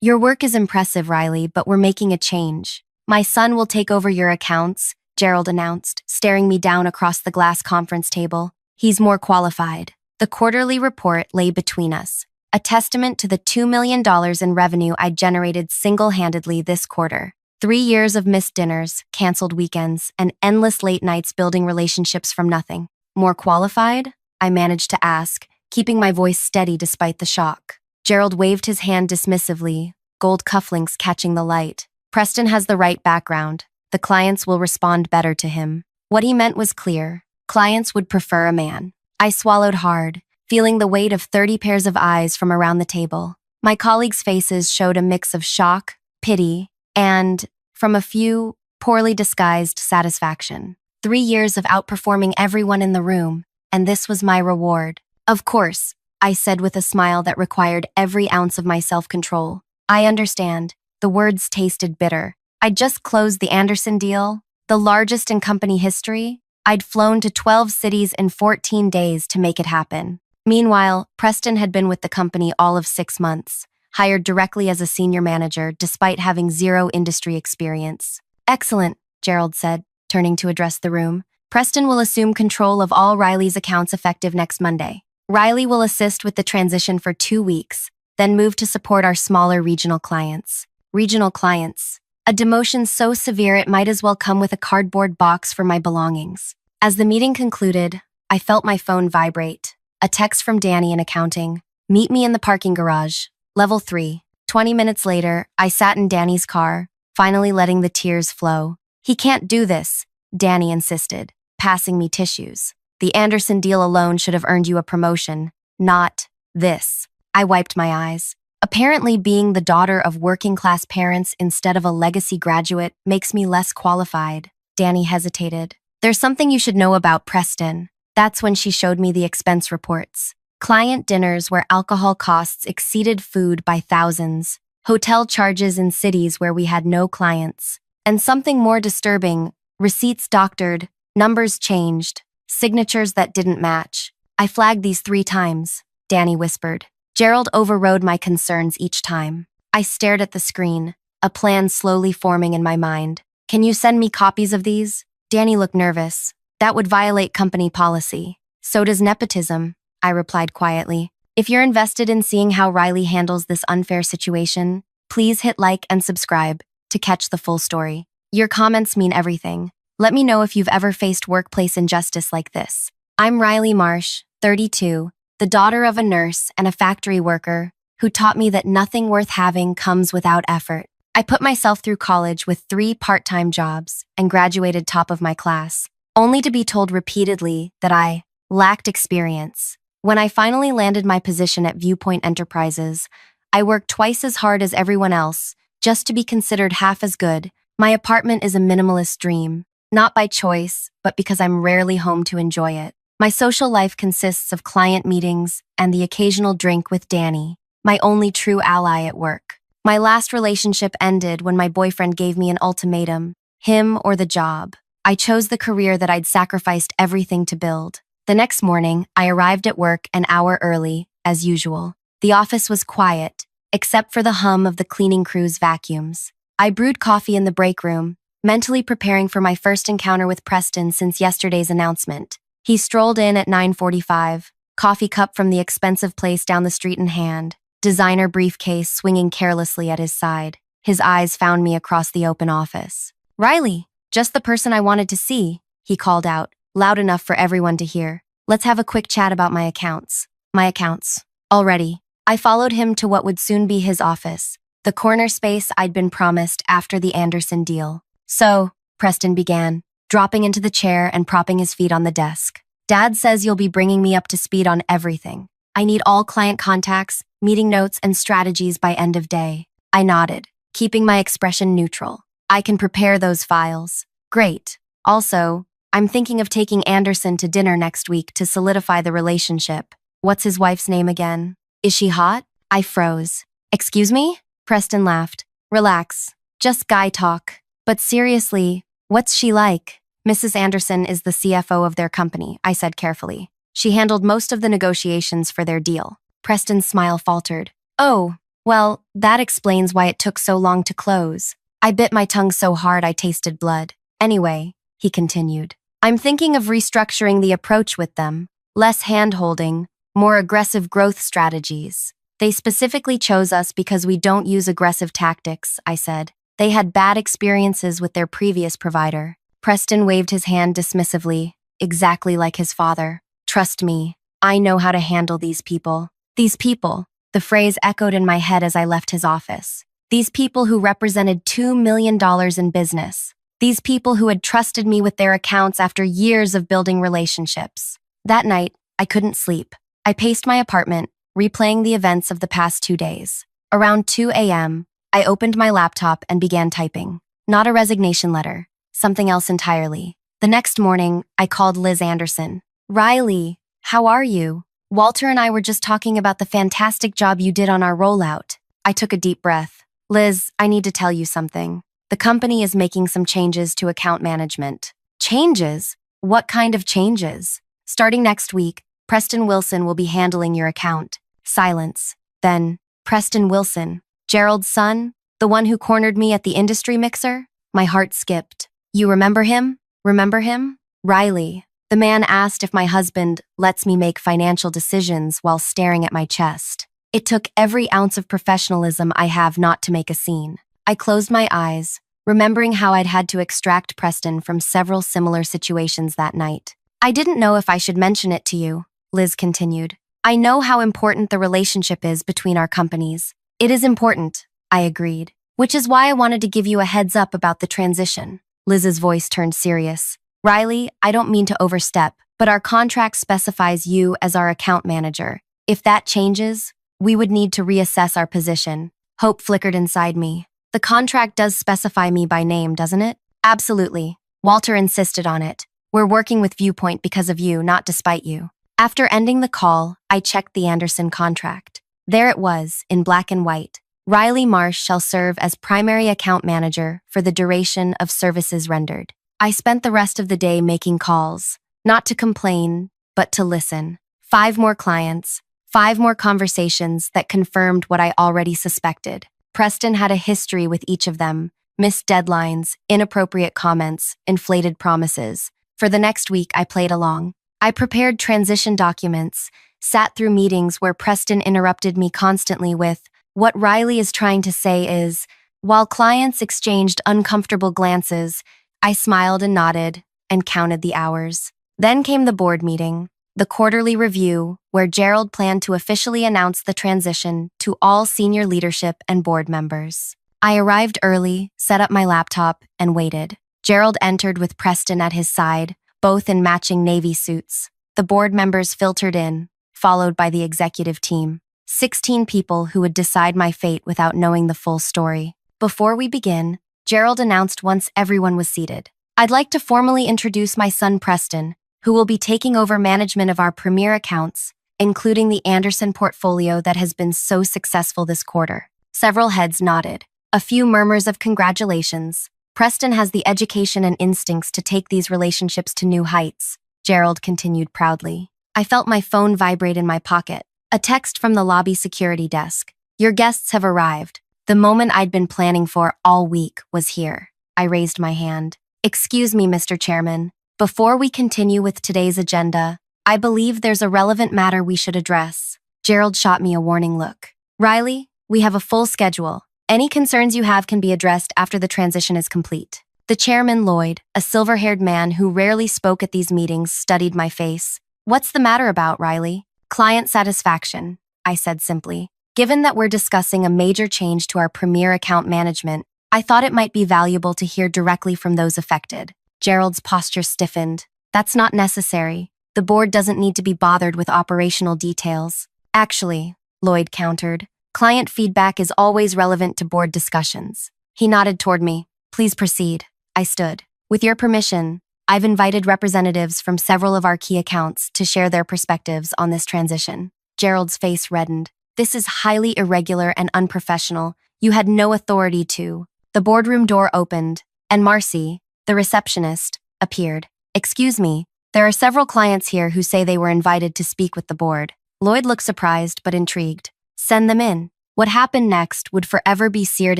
Your work is impressive, Riley, but we're making a change. My son will take over your accounts, Gerald announced, staring me down across the glass conference table. He's more qualified. The quarterly report lay between us, a testament to the $2 million in revenue I generated single-handedly this quarter. 3 years of missed dinners, canceled weekends, and endless late nights building relationships from nothing. More qualified? I managed to ask, keeping my voice steady despite the shock. Gerald waved his hand dismissively, gold cufflinks catching the light. Preston has the right background. The clients will respond better to him. What he meant was clear. Clients would prefer a man. I swallowed hard, feeling the weight of 30 pairs of eyes from around the table. My colleagues' faces showed a mix of shock, pity, and, from a few, poorly disguised satisfaction. 3 years of outperforming everyone in the room, and this was my reward. Of course, I said with a smile that required every ounce of my self-control. I understand. The words tasted bitter. I'd just closed the Anderson deal, the largest in company history. I'd flown to 12 cities in 14 days to make it happen. Meanwhile, Preston had been with the company all of 6 months, hired directly as a senior manager despite having zero industry experience. Excellent, Gerald said, turning to address the room. Preston will assume control of all Riley's accounts effective next Monday. Riley will assist with the transition for 2 weeks, then move to support our smaller regional clients. Regional clients. A demotion so severe it might as well come with a cardboard box for my belongings. As the meeting concluded, I felt my phone vibrate. A text from Danny in accounting. Meet me in the parking garage. Level 3. 20 minutes later, I sat in Danny's car, finally letting the tears flow. He can't do this, Danny insisted, passing me tissues. The Anderson deal alone should have earned you a promotion, not this. I wiped my eyes. Apparently, being the daughter of working-class parents instead of a legacy graduate makes me less qualified. Danny hesitated. There's something you should know about Preston. That's when she showed me the expense reports. Client dinners where alcohol costs exceeded food by thousands. Hotel charges in cities where we had no clients. And something more disturbing, receipts doctored, numbers changed. Signatures that didn't match. I flagged these 3 times, Danny whispered. Gerald overrode my concerns each time. I stared at the screen, a plan slowly forming in my mind. Can you send me copies of these? Danny looked nervous. That would violate company policy. So does nepotism, I replied quietly. If you're invested in seeing how Riley handles this unfair situation, please hit like and subscribe to catch the full story. Your comments mean everything. Let me know if you've ever faced workplace injustice like this. I'm Riley Marsh, 32, the daughter of a nurse and a factory worker who taught me that nothing worth having comes without effort. I put myself through college with 3 part-time jobs and graduated top of my class, only to be told repeatedly that I lacked experience. When I finally landed my position at Viewpoint Enterprises, I worked twice as hard as everyone else just to be considered half as good. My apartment is a minimalist dream. Not by choice, but because I'm rarely home to enjoy it. My social life consists of client meetings and the occasional drink with Danny, my only true ally at work. My last relationship ended when my boyfriend gave me an ultimatum, him or the job. I chose the career that I'd sacrificed everything to build. The next morning, I arrived at work an hour early, as usual. The office was quiet, except for the hum of the cleaning crew's vacuums. I brewed coffee in the break room, mentally preparing for my first encounter with Preston since yesterday's announcement. He strolled in at 9:45, coffee cup from the expensive place down the street in hand, designer briefcase swinging carelessly at his side. His eyes found me across the open office. Riley, just the person I wanted to see, he called out, loud enough for everyone to hear. Let's have a quick chat about my accounts. My accounts. Already. I followed him to what would soon be his office, the corner space I'd been promised after the Anderson deal. So, Preston began, dropping into the chair and propping his feet on the desk. Dad says you'll be bringing me up to speed on everything. I need all client contacts, meeting notes, and strategies by end of day. I nodded, keeping my expression neutral. I can prepare those files. Great. Also, I'm thinking of taking Anderson to dinner next week to solidify the relationship. What's his wife's name again? Is she hot? I froze. Excuse me? Preston laughed. Relax. Just guy talk. But seriously, what's she like? Mrs. Anderson is the CFO of their company, I said carefully. She handled most of the negotiations for their deal. Preston's smile faltered. Oh, Well, that explains why it took so long to close. I bit my tongue so hard I tasted blood. Anyway, he continued, I'm thinking of restructuring the approach with them. Less hand-holding, more aggressive growth strategies. They specifically chose us because we don't use aggressive tactics, I said. They had bad experiences with their previous provider. Preston waved his hand dismissively, exactly like his father. Trust me, I know how to handle these people. These people, the phrase echoed in my head as I left his office. These people who represented $2 million in business. These people who had trusted me with their accounts after years of building relationships. That night, I couldn't sleep. I paced my apartment, replaying the events of the past 2 days. Around 2 a.m., I opened my laptop and began typing. Not a resignation letter, something else entirely. The next morning, I called Liz Anderson. Riley, how are you? Walter and I were just talking about the fantastic job you did on our rollout. I took a deep breath. Liz, I need to tell you something. The company is making some changes to account management. Changes? What kind of changes? Starting next week, Preston Wilson will be handling your account. Silence. Then, Preston Wilson, Gerald's son, the one who cornered me at the industry mixer? My heart skipped. You remember him? Remember him? Riley. The man asked if my husband lets me make financial decisions while staring at my chest. It took every ounce of professionalism I have not to make a scene. I closed my eyes, remembering how I'd had to extract Preston from several similar situations that night. I didn't know if I should mention it to you, Liz continued. I know how important the relationship is between our companies. It is important, I agreed, which is why I wanted to give you a heads up about the transition. Liz's voice turned serious. Riley, I don't mean to overstep, but our contract specifies you as our account manager. If that changes, we would need to reassess our position. Hope flickered inside me. The contract does specify me by name, doesn't it? Absolutely. Walter insisted on it. We're working with Viewpoint because of you, not despite you. After ending the call, I checked the Anderson contract. There it was, in black and white. Riley Marsh shall serve as primary account manager for the duration of services rendered. I spent the rest of the day making calls, not to complain, but to listen. 5 more clients, 5 more conversations that confirmed what I already suspected. Preston had a history with each of them, missed deadlines, inappropriate comments, inflated promises. For the next week, I played along. I prepared transition documents, sat through meetings where Preston interrupted me constantly with, what Riley is trying to say is, while clients exchanged uncomfortable glances, I smiled and nodded and counted the hours. Then came the board meeting, the quarterly review, where Gerald planned to officially announce the transition to all senior leadership and board members. I arrived early, set up my laptop, and waited. Gerald entered with Preston at his side, both in matching navy suits. The board members filtered in, followed by the executive team. 16 people who would decide my fate without knowing the full story. Before we begin, Gerald announced once everyone was seated. I'd like to formally introduce my son Preston, who will be taking over management of our premier accounts, including the Anderson portfolio that has been so successful this quarter. Several heads nodded. A few murmurs of congratulations. Preston has the education and instincts to take these relationships to new heights, Gerald continued proudly. I felt my phone vibrate in my pocket. A text from the lobby security desk. Your guests have arrived. The moment I'd been planning for all week was here. I raised my hand. Excuse me, Mr. Chairman. Before we continue with today's agenda, I believe there's a relevant matter we should address. Gerald shot me a warning look. Riley, we have a full schedule. Any concerns you have can be addressed after the transition is complete. The chairman, Lloyd, a silver-haired man who rarely spoke at these meetings, studied my face. What's the matter about, Riley? Client satisfaction, I said simply. Given that we're discussing a major change to our premier account management, I thought it might be valuable to hear directly from those affected. Gerald's posture stiffened. That's not necessary. The board doesn't need to be bothered with operational details. Actually, Lloyd countered, client feedback is always relevant to board discussions. He nodded toward me. Please proceed. I stood. With your permission, I've invited representatives from several of our key accounts to share their perspectives on this transition. Gerald's face reddened. This is highly irregular and unprofessional. You had no authority to. The boardroom door opened, and Marcy, the receptionist, appeared. Excuse me, there are several clients here who say they were invited to speak with the board. Lloyd looked surprised but intrigued. Send them in. What happened next would forever be seared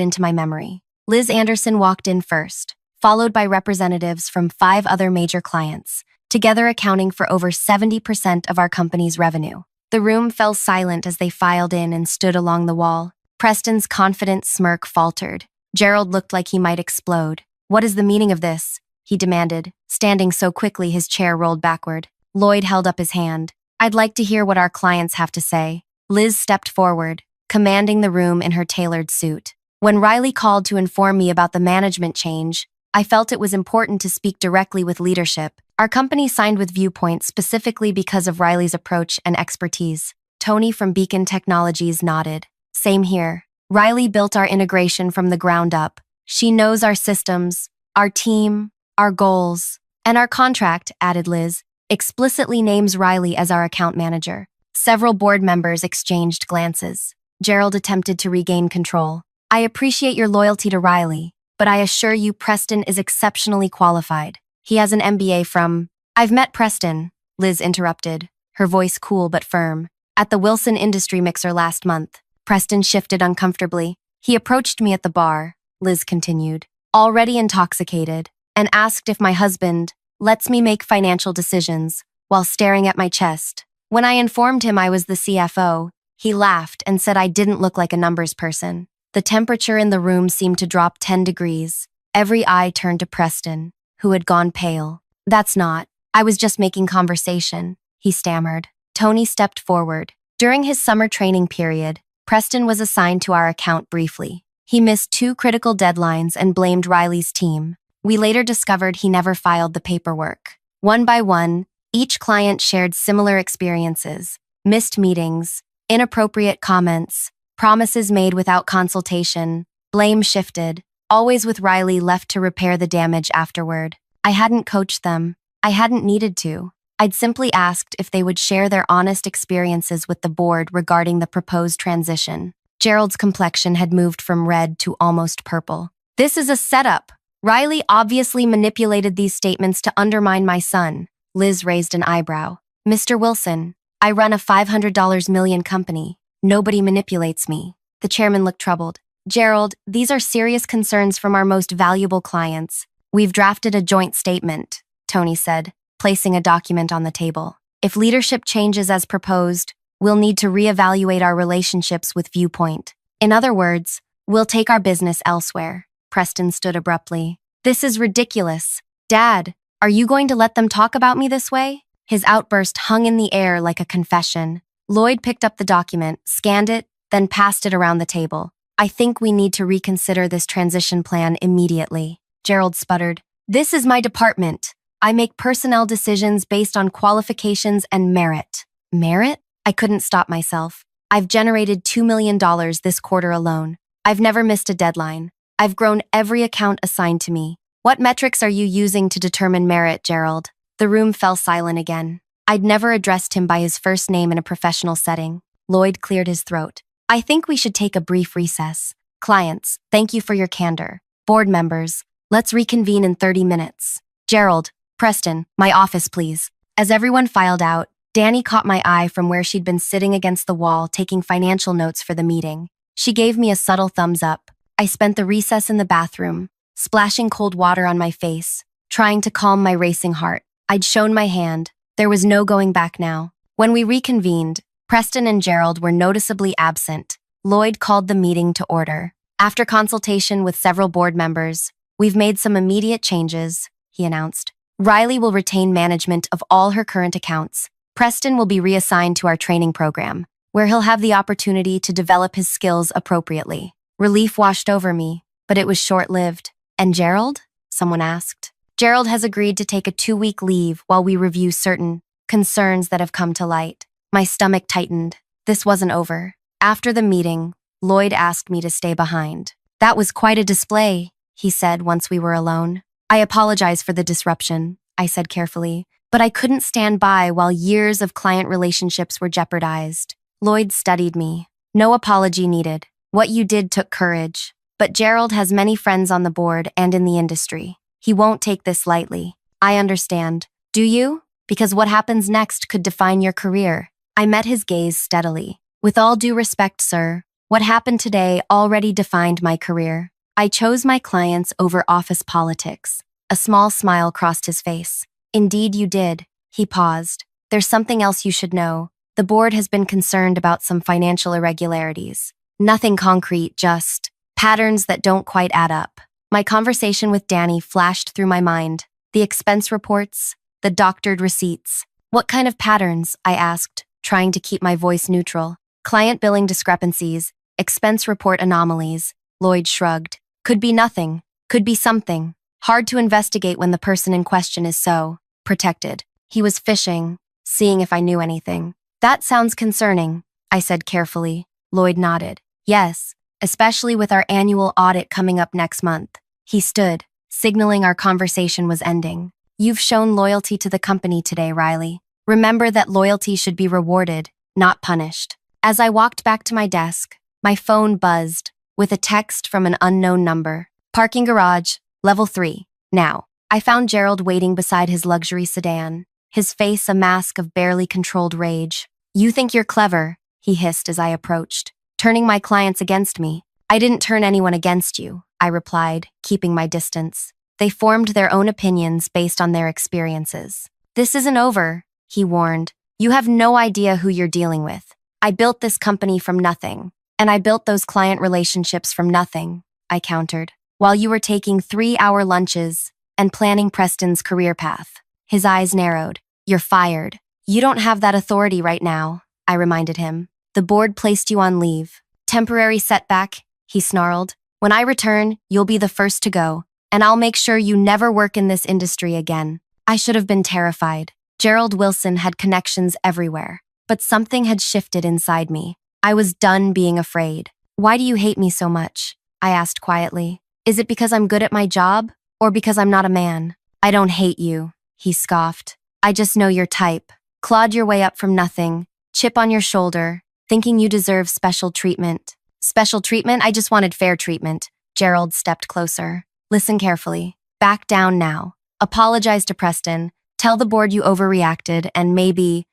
into my memory. Liz Anderson walked in first, followed by representatives from 5 other major clients, together accounting for over 70% of our company's revenue. The room fell silent as they filed in and stood along the wall. Preston's confident smirk faltered. Gerald looked like he might explode. "What is the meaning of this?" he demanded, standing so quickly his chair rolled backward. Lloyd held up his hand. "I'd like to hear what our clients have to say." Liz stepped forward, commanding the room in her tailored suit. "When Riley called to inform me about the management change, I felt it was important to speak directly with leadership. Our company signed with Viewpoint specifically because of Riley's approach and expertise." Tony from Beacon Technologies nodded. "Same here. Riley built our integration from the ground up. She knows our systems, our team, our goals, and our contract," added Liz, explicitly names Riley as our account manager. Several board members exchanged glances. Gerald attempted to regain control. "I appreciate your loyalty to Riley, but I assure you Preston is exceptionally qualified. He has an MBA from—" "I've met Preston," Liz interrupted, her voice cool but firm. "At the Wilson Industry Mixer last month." Preston shifted uncomfortably. "He approached me at the bar," Liz continued, "already intoxicated, and asked if my husband lets me make financial decisions while staring at my chest. When I informed him I was the CFO, he laughed and said I didn't look like a numbers person." The temperature in the room seemed to drop 10 degrees. Every eye turned to Preston, who had gone pale. "That's not. I was just making conversation," he stammered. Tony stepped forward. During his summer training period, Preston was assigned to our account briefly. He missed 2 critical deadlines and blamed Riley's team. We later discovered he never filed the paperwork. One by one, each client shared similar experiences: missed meetings, inappropriate comments, promises made without consultation, blame shifted, always with Riley left to repair the damage afterward. I hadn't coached them. I hadn't needed to. I'd simply asked if they would share their honest experiences with the board regarding the proposed transition. Gerald's complexion had moved from red to almost purple. "This is a setup. Riley obviously manipulated these statements to undermine my son." Liz raised an eyebrow. "Mr. Wilson, I run a $500 million company. Nobody manipulates me." The chairman looked troubled. "Gerald, these are serious concerns from our most valuable clients. We've drafted a joint statement," Tony said, placing a document on the table. "If leadership changes as proposed, we'll need to reevaluate our relationships with Viewpoint. In other words, we'll take our business elsewhere." Preston stood abruptly. "This is ridiculous. Dad, are you going to let them talk about me this way?" His outburst hung in the air like a confession. Lloyd picked up the document, scanned it, then passed it around the table. "I think we need to reconsider this transition plan immediately." Gerald sputtered. "This is my department. I make personnel decisions based on qualifications and merit." "Merit?" I couldn't stop myself. "I've generated $2 million this quarter alone. I've never missed a deadline. I've grown every account assigned to me. What metrics are you using to determine merit, Gerald?" The room fell silent again. I'd never addressed him by his first name in a professional setting. Lloyd cleared his throat. "I think we should take a brief recess. Clients, thank you for your candor. Board members, let's reconvene in 30 minutes. Gerald, Preston, my office, please." As everyone filed out, Danny caught my eye from where she'd been sitting against the wall taking financial notes for the meeting. She gave me a subtle thumbs up. I spent the recess in the bathroom, splashing cold water on my face, trying to calm my racing heart. I'd shown my hand. There was no going back now. When we reconvened, Preston and Gerald were noticeably absent. Lloyd called the meeting to order. "After consultation with several board members, we've made some immediate changes," he announced. "Riley will retain management of all her current accounts. Preston will be reassigned to our training program, where he'll have the opportunity to develop his skills appropriately." Relief washed over me, but it was short-lived. "And Gerald?" someone asked. "Gerald has agreed to take a 2-week leave while we review certain concerns that have come to light." My stomach tightened. This wasn't over. After the meeting, Lloyd asked me to stay behind. "That was quite a display," he said once we were alone. "I apologize for the disruption," I said carefully, "but I couldn't stand by while years of client relationships were jeopardized." Lloyd studied me. "No apology needed. What you did took courage. But Gerald has many friends on the board and in the industry. He won't take this lightly." "I understand. Do you? Because what happens next could define your career." I met his gaze steadily. "With all due respect, sir, What happened today already defined my career. I chose my clients over office politics. A small smile crossed his face. Indeed you did. He paused. There's something else you should know. The board has been concerned about some financial irregularities. Nothing concrete, just patterns that don't quite add up. My conversation with Danny flashed through my mind. The expense reports, the doctored receipts. What kind of patterns? I asked, trying to keep my voice neutral. Client billing discrepancies, expense report anomalies. Lloyd shrugged. Could be nothing. Could be something. Hard to investigate when the person in question is so protected. He was fishing, seeing if I knew anything. That sounds concerning, I said carefully. Lloyd nodded. Yes, especially with our annual audit coming up next month. He stood, signaling our conversation was ending. You've shown loyalty to the company today, Riley. Remember that loyalty should be rewarded, not punished. As I walked back to my desk, my phone buzzed with a text from an unknown number. Parking garage, level 3, now. I found Gerald waiting beside his luxury sedan, his face a mask of barely controlled rage. You think you're clever, he hissed as I approached, turning my clients against me. I didn't turn anyone against you, I replied, keeping my distance. They formed their own opinions based on their experiences. This isn't over, he warned. You have no idea who you're dealing with. I built this company from nothing, and I built those client relationships from nothing, I countered, while you were taking 3-hour lunches and planning Preston's career path. His eyes narrowed. You're fired. You don't have that authority right now, I reminded him. The board placed you on leave. Temporary setback, he snarled. When I return, you'll be the first to go, and I'll make sure you never work in this industry again. I should have been terrified. Gerald Wilson had connections everywhere, but something had shifted inside me. I was done being afraid. Why do you hate me so much? I asked quietly. Is it because I'm good at my job, or because I'm not a man? I don't hate you, he scoffed. I just know your type. Clawed your way up from nothing, chip on your shoulder, thinking you deserve special treatment. Special treatment? I just wanted fair treatment. Gerald stepped closer. Listen carefully. Back down now. Apologize to Preston. Tell the board you overreacted, and maybe,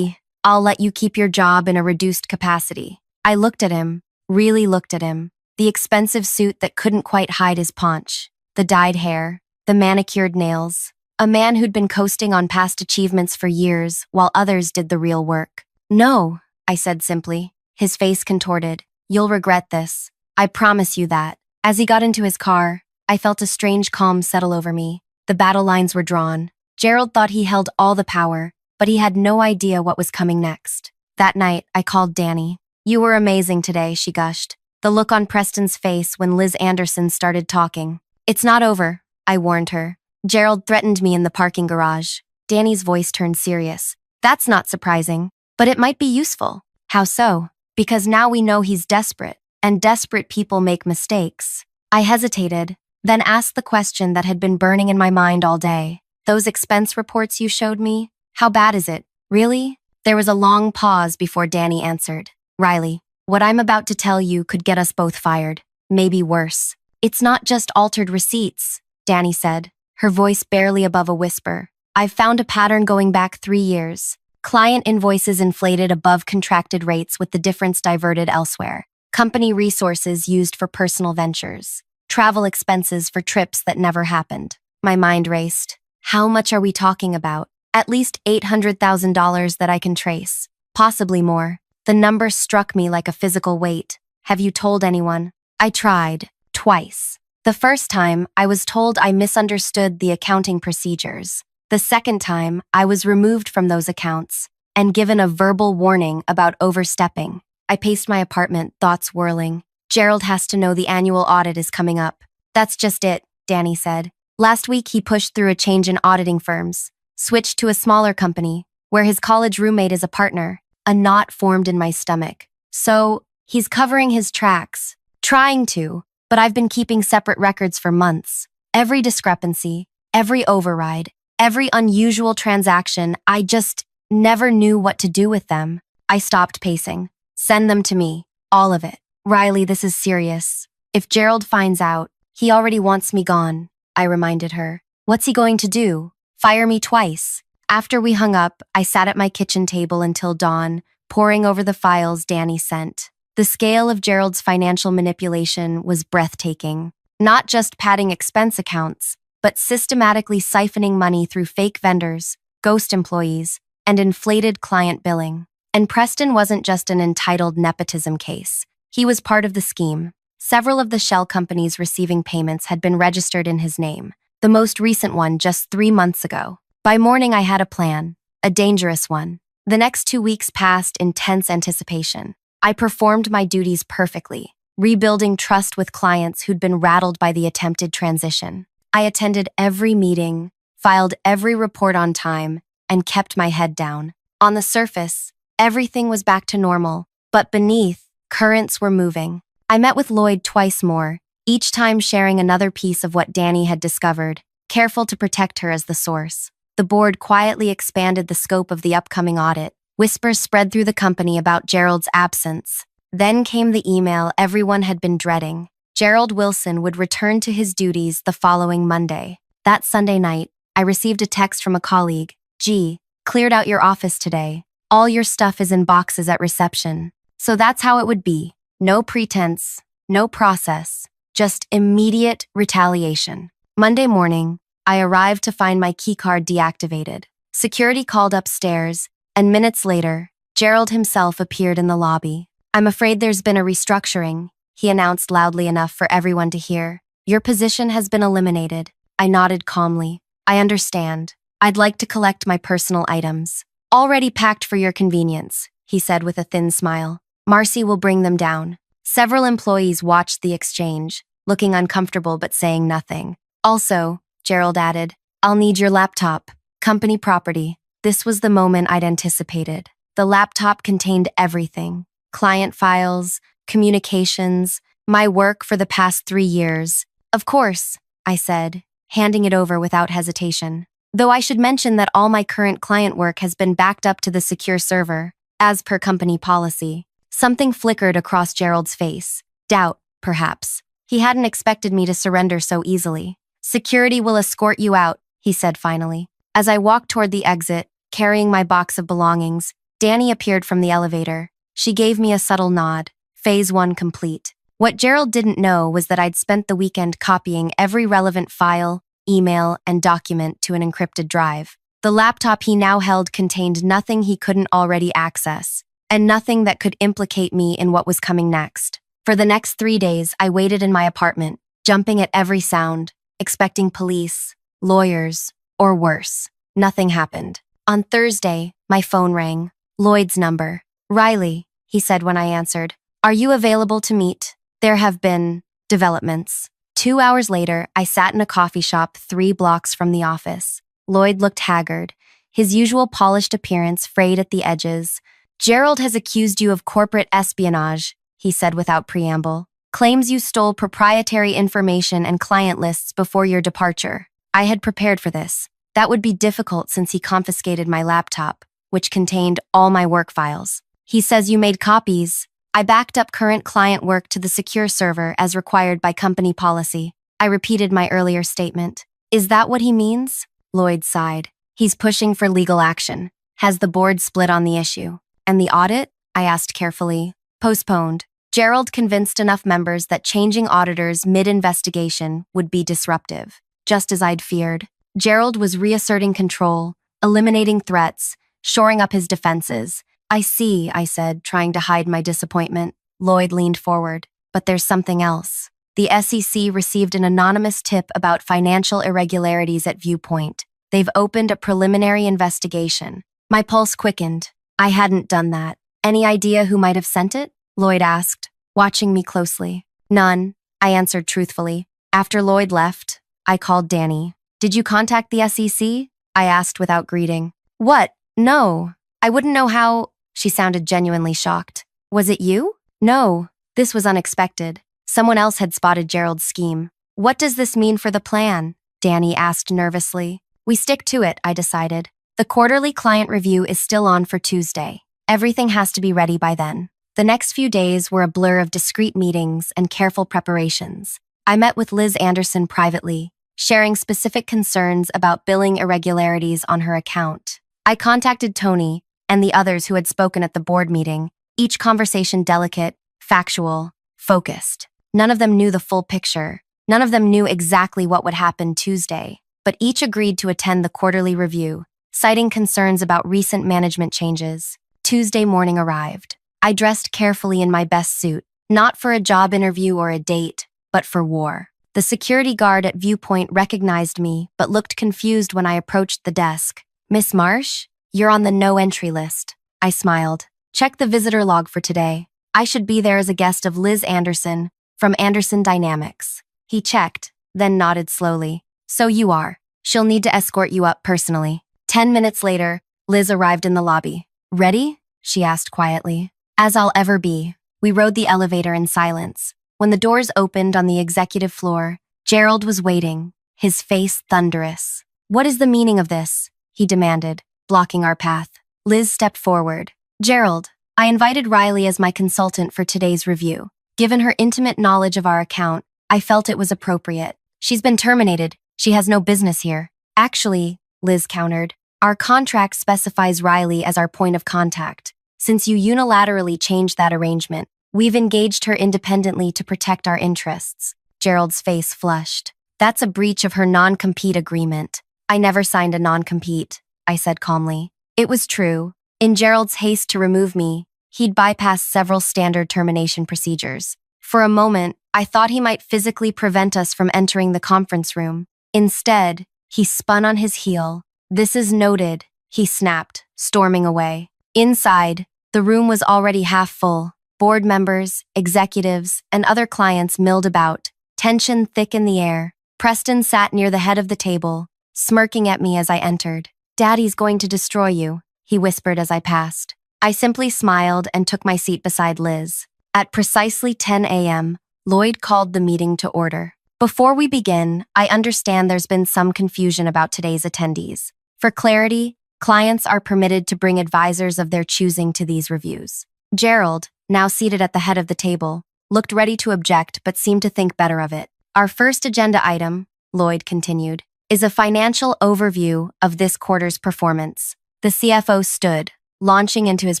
I'll let you keep your job in a reduced capacity. I looked at him, really looked at him. The expensive suit that couldn't quite hide his paunch, the dyed hair, the manicured nails. A man who'd been coasting on past achievements for years while others did the real work. No, I said simply. His face contorted. You'll regret this. I promise you that. As he got into his car, I felt a strange calm settle over me. The battle lines were drawn. Gerald thought he held all the power, but he had no idea what was coming next. That night, I called Danny. You were amazing today, she gushed. The look on Preston's face when Liz Anderson started talking. It's not over, I warned her. Gerald threatened me in the parking garage. Danny's voice turned serious. That's not surprising, but it might be useful. How so? Because now we know he's desperate, and desperate people make mistakes. I hesitated, then asked the question that had been burning in my mind all day. Those expense reports you showed me? How bad is it? Really? There was a long pause before Danny answered. Riley, what I'm about to tell you could get us both fired. Maybe worse. It's not just altered receipts, Danny said, her voice barely above a whisper. I've found a pattern going back 3 years. Client invoices inflated above contracted rates with the difference diverted elsewhere. Company resources used for personal ventures. Travel expenses for trips that never happened. My mind raced. How much are we talking about? At least $800,000 that I can trace. Possibly more. The number struck me like a physical weight. Have you told anyone? I tried. Twice. The first time, I was told I misunderstood the accounting procedures. The second time, I was removed from those accounts and given a verbal warning about overstepping. I paced my apartment, thoughts whirling. Gerald has to know the annual audit is coming up. That's just it, Danny said. Last week, he pushed through a change in auditing firms, switched to a smaller company, where his college roommate is a partner. A knot formed in my stomach. So, he's covering his tracks. Trying to, but I've been keeping separate records for months. Every discrepancy, every override, every unusual transaction, I just never knew what to do with them. I stopped pacing. Send them to me. All of it. Riley, this is serious. If Gerald finds out, he already wants me gone, I reminded her. What's he going to do? Fire me twice? After we hung up, I sat at my kitchen table until dawn, poring over the files Danny sent. The scale of Gerald's financial manipulation was breathtaking. Not just padding expense accounts, but systematically siphoning money through fake vendors, ghost employees, and inflated client billing. And Preston wasn't just an entitled nepotism case. He was part of the scheme. Several of the shell companies receiving payments had been registered in his name, the most recent one just 3 months ago. By morning, I had a plan, a dangerous one. The next 2 weeks passed in tense anticipation. I performed my duties perfectly, rebuilding trust with clients who'd been rattled by the attempted transition. I attended every meeting, filed every report on time, and kept my head down. On the surface, everything was back to normal, but beneath, currents were moving. I met with Lloyd twice more, each time sharing another piece of what Danny had discovered, careful to protect her as the source. The board quietly expanded the scope of the upcoming audit. Whispers spread through the company about Gerald's absence. Then came the email everyone had been dreading. Gerald Wilson would return to his duties the following Monday. That Sunday night, I received a text from a colleague. "Gee, cleared out your office today. All your stuff is in boxes at reception." So that's how it would be. No pretense, no process, just immediate retaliation. Monday morning, I arrived to find my keycard deactivated. Security called upstairs, and minutes later, Gerald himself appeared in the lobby. "I'm afraid there's been a restructuring," he announced loudly enough for everyone to hear. "Your position has been eliminated." I nodded calmly. "I understand. I'd like to collect my personal items." "Already packed for your convenience," he said with a thin smile. "Marcy will bring them down." Several employees watched the exchange, looking uncomfortable but saying nothing. "Also," Gerald added, "I'll need your laptop. Company property." This was the moment I'd anticipated. The laptop contained everything: client files, communications, my work for the past 3 years. "Of course," I said, handing it over without hesitation. "Though I should mention that all my current client work has been backed up to the secure server, as per company policy." Something flickered across Gerald's face. Doubt, perhaps. He hadn't expected me to surrender so easily. "Security will escort you out," he said finally. As I walked toward the exit, carrying my box of belongings, Danny appeared from the elevator. She gave me a subtle nod. Phase 1 complete. What Gerald didn't know was that I'd spent the weekend copying every relevant file, email, and document to an encrypted drive. The laptop he now held contained nothing he couldn't already access, and nothing that could implicate me in what was coming next. For the next 3 days, I waited in my apartment, jumping at every sound, expecting police, lawyers, or worse. Nothing happened. On Thursday, my phone rang. Lloyd's number. "Riley," he said when I answered. "Are you available to meet? There have been developments." 2 hours later, I sat in a coffee shop 3 blocks from the office. Lloyd looked haggard, his usual polished appearance frayed at the edges. "Gerald has accused you of corporate espionage," he said without preamble. "Claims you stole proprietary information and client lists before your departure." I had prepared for this. That would be difficult since he confiscated my laptop, which contained all my work files. "He says you made copies." I backed up current client work to the secure server as required by company policy. I repeated my earlier statement. "Is that what he means?" Lloyd sighed. "He's pushing for legal action. Has the board split on the issue?" "And the audit?" I asked carefully. "Postponed." Gerald convinced enough members that changing auditors mid-investigation would be disruptive. Just as I'd feared, Gerald was reasserting control, eliminating threats, shoring up his defenses. "I see," I said, trying to hide my disappointment. Lloyd leaned forward. "But there's something else." The SEC received an anonymous tip about financial irregularities at Viewpoint. "They've opened a preliminary investigation." My pulse quickened. I hadn't done that. "Any idea who might have sent it?" Lloyd asked, watching me closely. "None," I answered truthfully. After Lloyd left, I called Danny. "Did you contact the SEC?" I asked without greeting. "What? No. I wouldn't know how." She sounded genuinely shocked. "Was it you?" "No." This was unexpected. Someone else had spotted Gerald's scheme. "What does this mean for the plan?" Danny asked nervously. "We stick to it," I decided. "The quarterly client review is still on for Tuesday. Everything has to be ready by then." The next few days were a blur of discreet meetings and careful preparations. I met with Liz Anderson privately, sharing specific concerns about billing irregularities on her account. I contacted Tony and the others who had spoken at the board meeting, each conversation delicate, factual, focused. None of them knew the full picture. None of them knew exactly what would happen Tuesday, but each agreed to attend the quarterly review, citing concerns about recent management changes. Tuesday morning arrived. I dressed carefully in my best suit, not for a job interview or a date, but for war. The security guard at Viewpoint recognized me, but looked confused when I approached the desk. "Miss Marsh? You're on the no-entry list." I smiled. "Check the visitor log for today. I should be there as a guest of Liz Anderson from Anderson Dynamics." He checked, then nodded slowly. "So you are. She'll need to escort you up personally." 10 minutes later, Liz arrived in the lobby. "Ready?" she asked quietly. "As I'll ever be." We rode the elevator in silence. When the doors opened on the executive floor, Gerald was waiting, his face thunderous. "What is the meaning of this?" he demanded, blocking our path. Liz stepped forward. "Gerald, I invited Riley as my consultant for today's review. Given her intimate knowledge of our account, I felt it was appropriate. She's been terminated. She has no business here." "Actually," Liz countered, "our contract specifies Riley as our point of contact. Since you unilaterally changed that arrangement, we've engaged her independently to protect our interests." Gerald's face flushed. "That's a breach of her non-compete agreement." "I never signed a non-compete," I said calmly. It was true. In Gerald's haste to remove me, he'd bypassed several standard termination procedures. For a moment, I thought he might physically prevent us from entering the conference room. Instead, he spun on his heel. "This is noted," he snapped, storming away. Inside, the room was already half full. Board members, executives, and other clients milled about, tension thick in the air. Preston sat near the head of the table, smirking at me as I entered. "Daddy's going to destroy you," he whispered as I passed. I simply smiled and took my seat beside Liz. At precisely 10 a.m., Lloyd called the meeting to order. "Before we begin, I understand there's been some confusion about today's attendees. For clarity, clients are permitted to bring advisors of their choosing to these reviews." Gerald, now seated at the head of the table, looked ready to object but seemed to think better of it. "Our first agenda item," Lloyd continued, "is a financial overview of this quarter's performance." The CFO stood, launching into his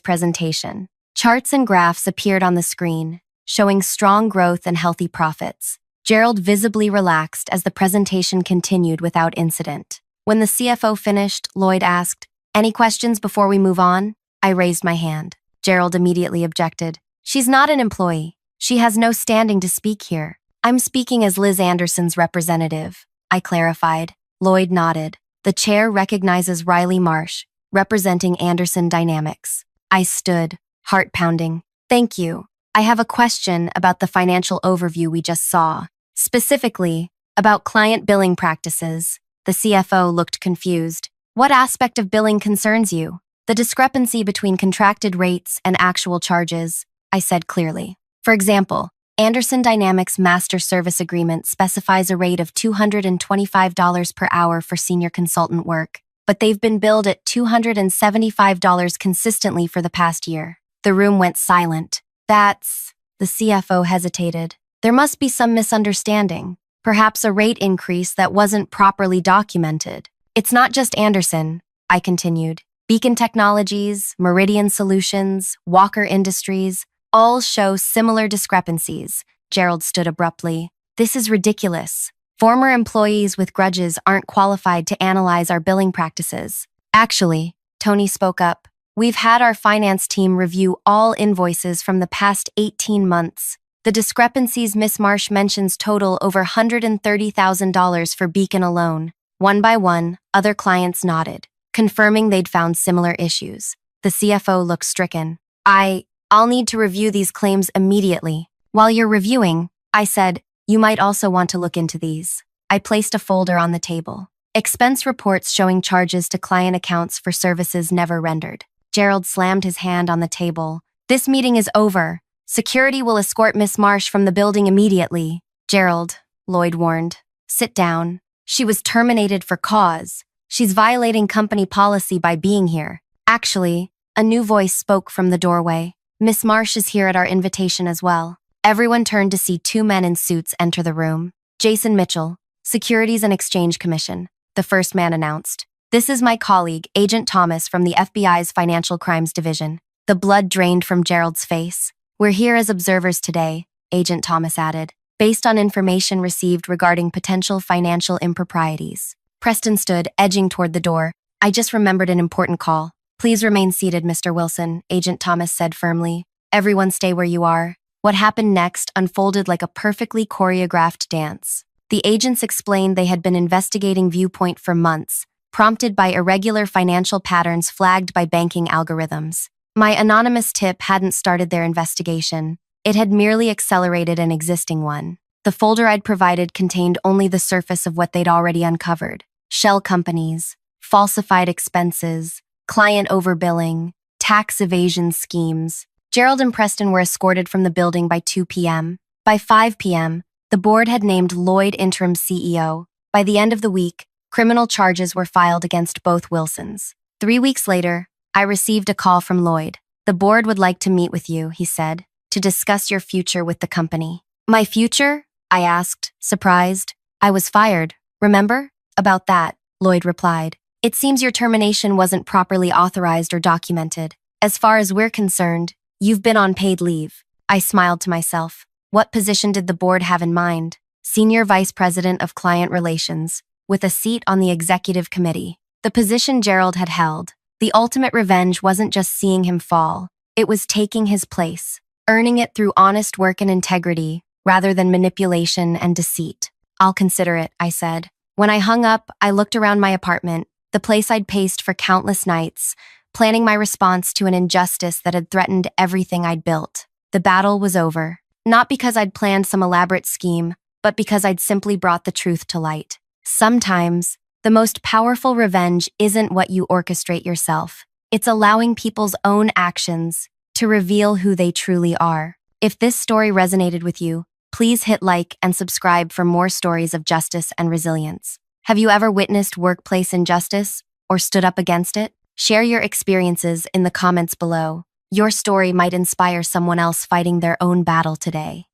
presentation. Charts and graphs appeared on the screen, showing strong growth and healthy profits. Gerald visibly relaxed as the presentation continued without incident. When the CFO finished, Lloyd asked, "Any questions before we move on?" I raised my hand. Gerald immediately objected. "She's not an employee. She has no standing to speak here. I'm speaking as Liz Anderson's representative," I clarified. Lloyd nodded. "The chair recognizes Riley Marsh, representing Anderson Dynamics." I stood, heart pounding. "Thank you. I have a question about the financial overview we just saw. Specifically, about client billing practices." The CFO looked confused. "What aspect of billing concerns you?" "The discrepancy between contracted rates and actual charges," I said clearly. "For example, Anderson Dynamics Master Service Agreement specifies a rate of $225 per hour for senior consultant work, but they've been billed at $275 consistently for the past year." The room went silent. The CFO hesitated. "There must be some misunderstanding. Perhaps a rate increase that wasn't properly documented." "It's not just Anderson," I continued. "Beacon Technologies, Meridian Solutions, Walker Industries, all show similar discrepancies." Gerald stood abruptly. "This is ridiculous. Former employees with grudges aren't qualified to analyze our billing practices." "Actually," Tony spoke up, "we've had our finance team review all invoices from the past 18 months. The discrepancies Miss Marsh mentions total over $130,000 for Beacon alone." One by one, other clients nodded, confirming they'd found similar issues. The CFO looked stricken. I'll need to review these claims immediately." "While you're reviewing," I said, "you might also want to look into these." I placed a folder on the table. "Expense reports showing charges to client accounts for services never rendered." Gerald slammed his hand on the table. "This meeting is over. Security will escort Miss Marsh from the building immediately." "Gerald," Lloyd warned, "sit down. She was terminated for cause. She's violating company policy by being here." Actually, a new voice spoke from the doorway. "Miss Marsh is here at our invitation as well." Everyone turned to see two men in suits enter the room. "Jason Mitchell, Securities and Exchange Commission," the first man announced. "This is my colleague, Agent Thomas from the FBI's Financial Crimes Division." The blood drained from Gerald's face. We're here as observers today, Agent Thomas added, based on information received regarding potential financial improprieties. Preston stood, edging toward the door. I just remembered an important call. Please remain seated, Mr. Wilson, Agent Thomas said firmly. Everyone stay where you are. What happened next unfolded like a perfectly choreographed dance. The agents explained they had been investigating Viewpoint for months, prompted by irregular financial patterns flagged by banking algorithms. My anonymous tip hadn't started their investigation. It had merely accelerated an existing one. The folder I'd provided contained only the surface of what they'd already uncovered. Shell companies, falsified expenses, client overbilling, tax evasion schemes. Gerald and Preston were escorted from the building by 2 p.m. By 5 p.m., the board had named Lloyd interim CEO. By the end of the week, criminal charges were filed against both Wilsons. 3 weeks later, I received a call from Lloyd. The board would like to meet with you, he said, to discuss your future with the company. My future? I asked, surprised. I was fired, remember? About that, Lloyd replied. It seems your termination wasn't properly authorized or documented. As far as we're concerned, you've been on paid leave. I smiled to myself. What position did the board have in mind? Senior Vice President of Client Relations, with a seat on the executive committee. The position Gerald had held. The ultimate revenge wasn't just seeing him fall. It was taking his place, earning it through honest work and integrity, rather than manipulation and deceit. I'll consider it, I said. When I hung up, I looked around my apartment, the place I'd paced for countless nights, planning my response to an injustice that had threatened everything I'd built. The battle was over. Not because I'd planned some elaborate scheme, but because I'd simply brought the truth to light. Sometimes, the most powerful revenge isn't what you orchestrate yourself. It's allowing people's own actions to reveal who they truly are. If this story resonated with you, please hit like and subscribe for more stories of justice and resilience. Have you ever witnessed workplace injustice or stood up against it? Share your experiences in the comments below. Your story might inspire someone else fighting their own battle today.